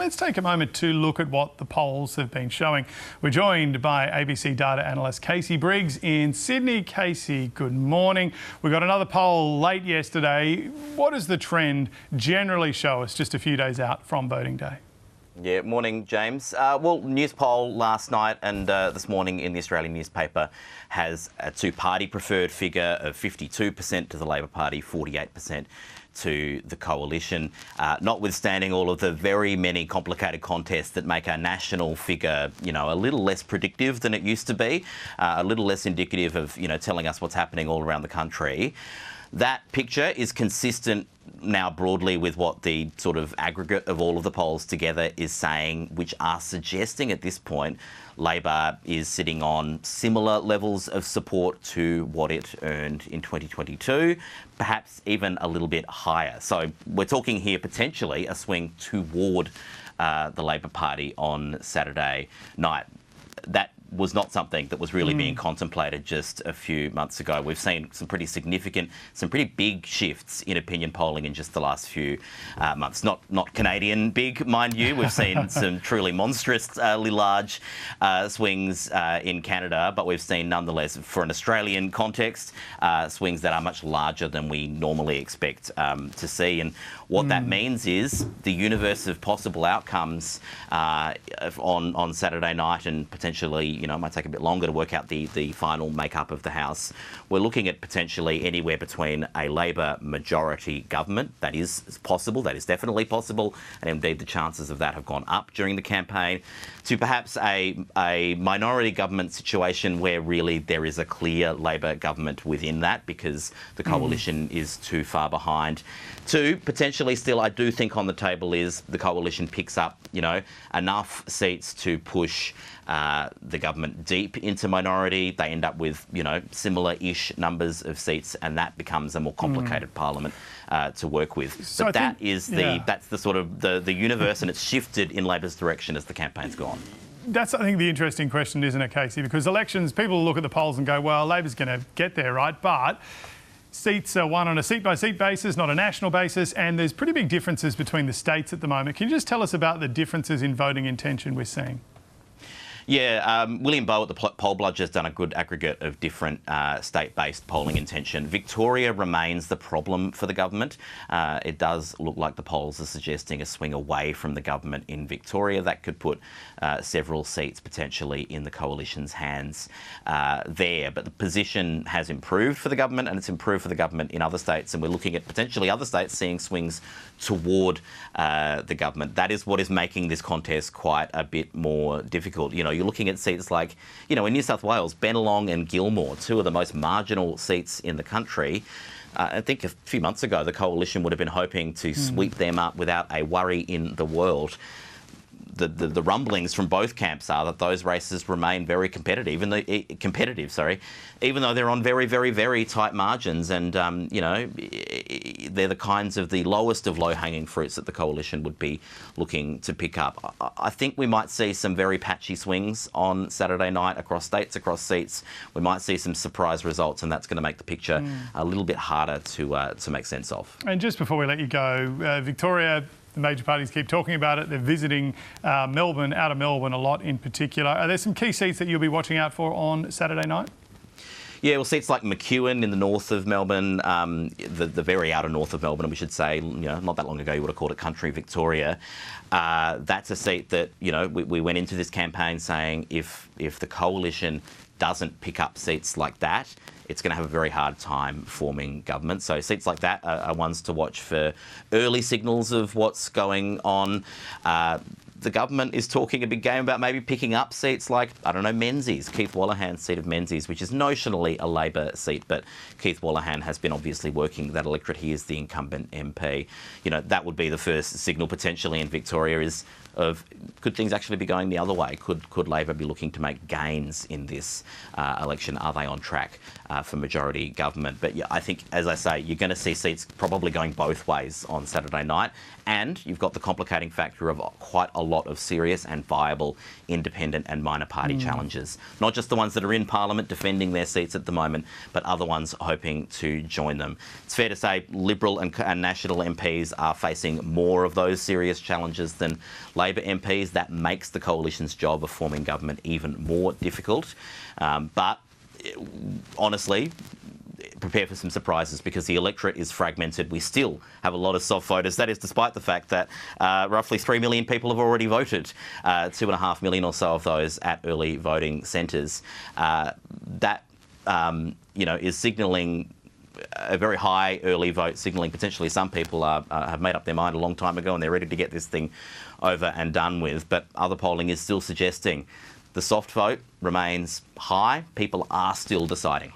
let's take a moment to look at what the polls have been showing. We're joined by ABC data analyst Casey Briggs in Sydney. Casey, good morning. We got another poll late yesterday. What does the trend generally show us just a few days out from voting day? Yeah, morning, James. Well, news poll last night and this morning in the Australian newspaper has a two-party preferred figure of 52% to the Labor Party, 48% to the Coalition, notwithstanding all of the very many complicated contests that make our national figure, a little less predictive than it used to be, a little less indicative of, telling us what's happening all around the country. That picture is consistent now broadly with what the sort of aggregate of all of the polls together is saying, which are suggesting at this point Labor is sitting on similar levels of support to what it earned in 2022, perhaps even a little bit higher. So we're talking here potentially a swing toward the Labor Party on Saturday night. That was not something that was really being contemplated just a few months ago. We've seen some pretty significant, some pretty big shifts in opinion polling in just the last few months. Not Canadian big, mind you. We've seen some truly monstrously large swings in Canada, but we've seen nonetheless, for an Australian context, swings that are much larger than we normally expect to see. And what that means is the universe of possible outcomes on Saturday night, and potentially, it might take a bit longer to work out the final makeup of the House. We're looking at potentially anywhere between a Labor majority government, that is possible, that is definitely possible, and indeed the chances of that have gone up during the campaign, to perhaps a minority government situation where really there is a clear Labor government within that because the Coalition is too far behind, to potentially still, I do think on the table is the Coalition picks up, enough seats to push the government deep into minority. They end up with, similar-ish numbers of seats, and that becomes a more complicated parliament to work with. So but that's the sort of the universe, and it's shifted in Labor's direction as the campaign's gone. That's, I think, the interesting question, isn't it, Casey? Because elections, people look at the polls and go, well, Labor's going to get there, right? But seats are won on a seat-by-seat basis, not a national basis, and there's pretty big differences between the states at the moment. Can you just tell us about the differences in voting intention we're seeing? Yeah, William Bowe at the Poll Bludge has done a good aggregate of different state-based polling intention. Victoria remains the problem for the government. It does look like the polls are suggesting a swing away from the government in Victoria. That could put several seats potentially in the Coalition's hands there. But the position has improved for the government, and it's improved for the government in other states. And we're looking at potentially other states seeing swings toward the government. That is what is making this contest quite a bit more difficult. You're looking at seats like, in New South Wales, Bennelong and Gilmore, two of the most marginal seats in the country. I think a few months ago, the Coalition would have been hoping to sweep them up without a worry in the world. The rumblings from both camps are that those races remain very competitive, even though they're on very, very, very tight margins, and they're the kinds of the lowest of low-hanging fruits that the Coalition would be looking to pick up. I think we might see some very patchy swings on Saturday night across states, across seats. We might see some surprise results, and that's going to make the picture a little bit harder to make sense of. And just before we let you go, Victoria, the major parties keep talking about it. They're visiting Melbourne, out of Melbourne a lot in particular. Are there some key seats that you'll be watching out for on Saturday night? Yeah, well, seats like McEwen in the north of Melbourne, the very outer north of Melbourne, we should say, not that long ago you would have called it country Victoria. That's a seat that, we went into this campaign saying if the Coalition doesn't pick up seats like that, it's going to have a very hard time forming government. So seats like that are ones to watch for early signals of what's going on. The government is talking a big game about maybe picking up seats like, Menzies, Keith Wallahan's seat of Menzies, which is notionally a Labor seat, but Keith Wallahan has been obviously working that electorate. He is the incumbent MP. That would be the first signal potentially in Victoria is of could things actually be going the other way? Could Labor be looking to make gains in this election? Are they on track for majority government? But yeah, I think, as I say, you're going to see seats probably going both ways on Saturday night. And you've got the complicating factor of quite a lot of serious and viable independent and minor party challenges. Not just the ones that are in Parliament defending their seats at the moment, but other ones hoping to join them. It's fair to say Liberal and National MPs are facing more of those serious challenges than Labor Labor MPs, that makes the coalition's job of forming government even more difficult. But honestly, prepare for some surprises because the electorate is fragmented. We still have a lot of soft voters. That is despite the fact that roughly 3 million people have already voted, 2.5 million or so of those at early voting centres. That is signalling a very high early vote, signalling potentially some people have made up their mind a long time ago and they're ready to get this thing over and done with. But other polling is still suggesting the soft vote remains high. People are still deciding.